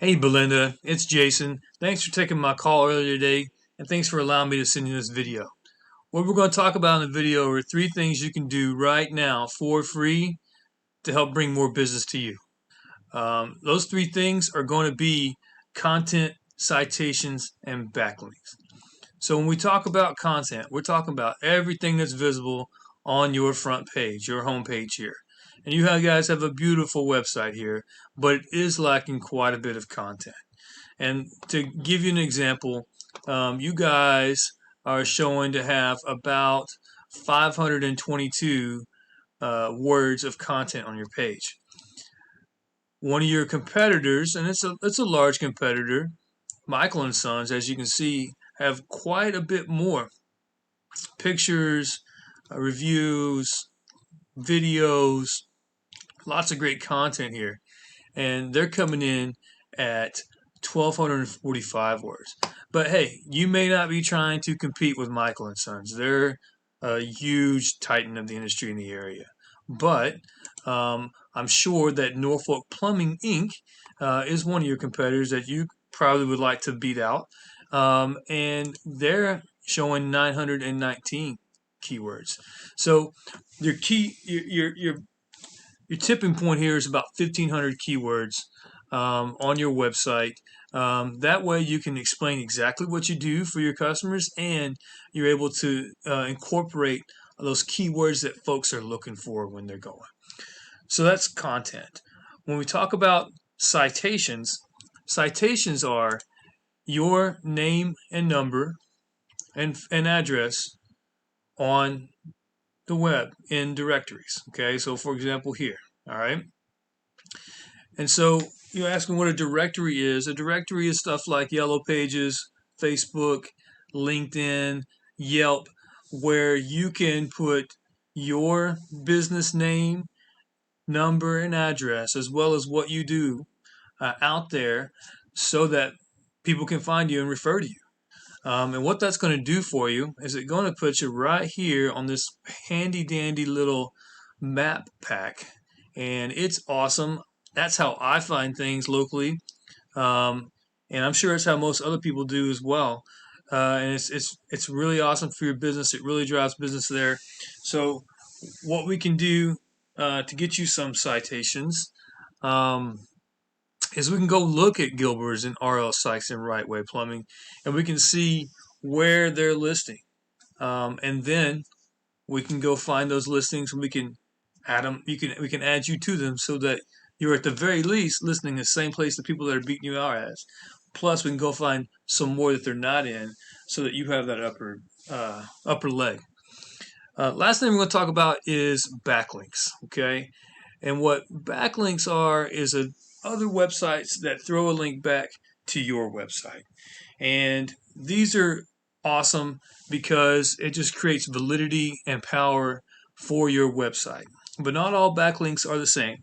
Hey Belinda, it's Jason. Thanks for taking my call earlier today, and thanks for allowing me to send you this video. What we're going to talk about in the video are three things you can do right now for free to help bring more business to you. Those three things are going to be content, citations, and backlinks. So when we talk about content, we're talking about everything that's visible on your front page, your home page here. And you guys have a beautiful website here, but it is lacking quite a bit of content. And to give you an example, you guys are showing to have about 522 words of content on your page. One of your competitors, and it's a large competitor, Michael and Sons, as you can see, have quite a bit more pictures, reviews, videos, lots of great content here, and they're coming in at 1,245 words. But hey, you may not be trying to compete with Michael and Sons. They're a huge titan of the industry in the area. But I'm sure that Norfolk Plumbing Inc. Is one of your competitors that you probably would like to beat out. And they're showing 919 keywords. So your tipping point here is about 1,500 keywords on your website. That way you can explain exactly what you do for your customers, and you're able to incorporate those keywords that folks are looking for when they're going. So that's content. When we talk about citations, citations are your name and number and address on the web in directories. Okay, so for example here, all right. And so you're asking what a directory is. A directory is stuff like Yellow Pages, Facebook, LinkedIn, Yelp, where you can put your business name, number, and address, as well as what you do out there so that people can find you and refer to you. And what that's going to do for you is it's going to put you right here on this handy dandy little map pack. And it's awesome. That's how I find things locally. And I'm sure it's how most other people do as well. And it's really awesome for your business. It really drives business there. So what we can do to get you some citations um, is we can go look at Gilbert's and R.L. Sykes and Right Way Plumbing, and we can see where they're listing. And then we can go find those listings and we can add them. We can add you to them so that you're at the very least listening the same place the people that are beating you out as. Plus, we can go find some more that they're not in, so that you have that upper leg. Last thing we're going to talk about is backlinks. Okay, and what backlinks are is other websites that throw a link back to your website, and these are awesome because it just creates validity and power for your website. But not all backlinks are the same.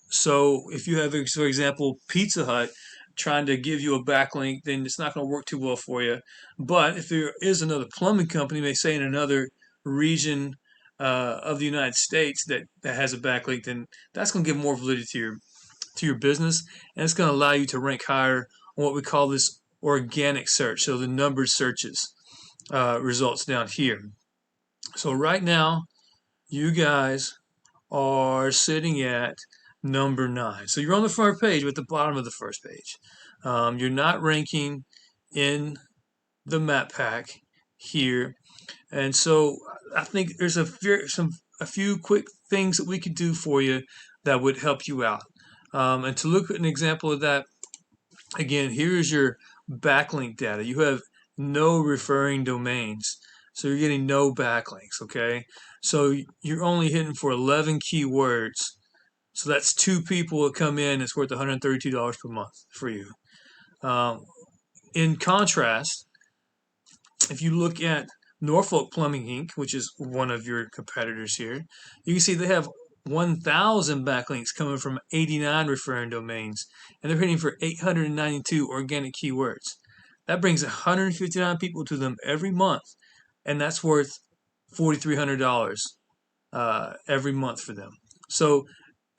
So if you have, for example, Pizza Hut trying to give you a backlink, then it's not going to work too well for you. But if there is another plumbing company, may say in another region of the United States that has a backlink, then that's going to give more validity to your business, and it's going to allow you to rank higher on what we call this organic search. So the numbered searches results down here. So right now, you guys are sitting at number 9. So you're on the front page, but at the bottom of the first page. You're not ranking in the map pack here. And so I think there's a few quick things that we could do for you that would help you out. And to look at an example of that, again, here's your backlink data. You have no referring domains, so you're getting no backlinks, okay? So you're only hitting for 11 keywords. So that's 2 people that come in. It's worth $132 per month for you. In contrast, if you look at Norfolk Plumbing Inc., which is one of your competitors here, you can see they have 1,000 backlinks coming from 89 referring domains, and they're hitting for 892 organic keywords. That brings 159 people to them every month, and that's worth $4,300 every month for them. So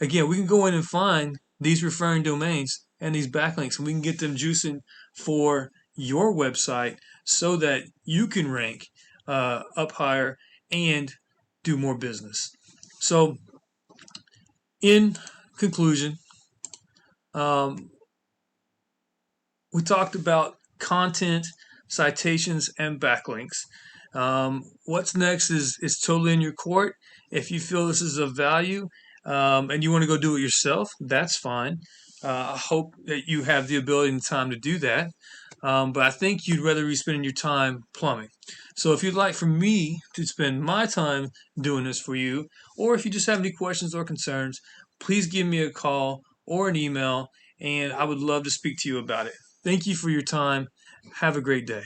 again, we can go in and find these referring domains and these backlinks, and we can get them juicing for your website so that you can rank up higher and do more business. So, in conclusion, um, we talked about content, citations, and backlinks. What's next is totally in your court. If you feel this is of value and you want to go do it yourself, that's fine. I hope that you have the ability and time to do that. But I think you'd rather be spending your time plumbing. So if you'd like for me to spend my time doing this for you, or if you just have any questions or concerns, please give me a call or an email, and I would love to speak to you about it. Thank you for your time. Have a great day.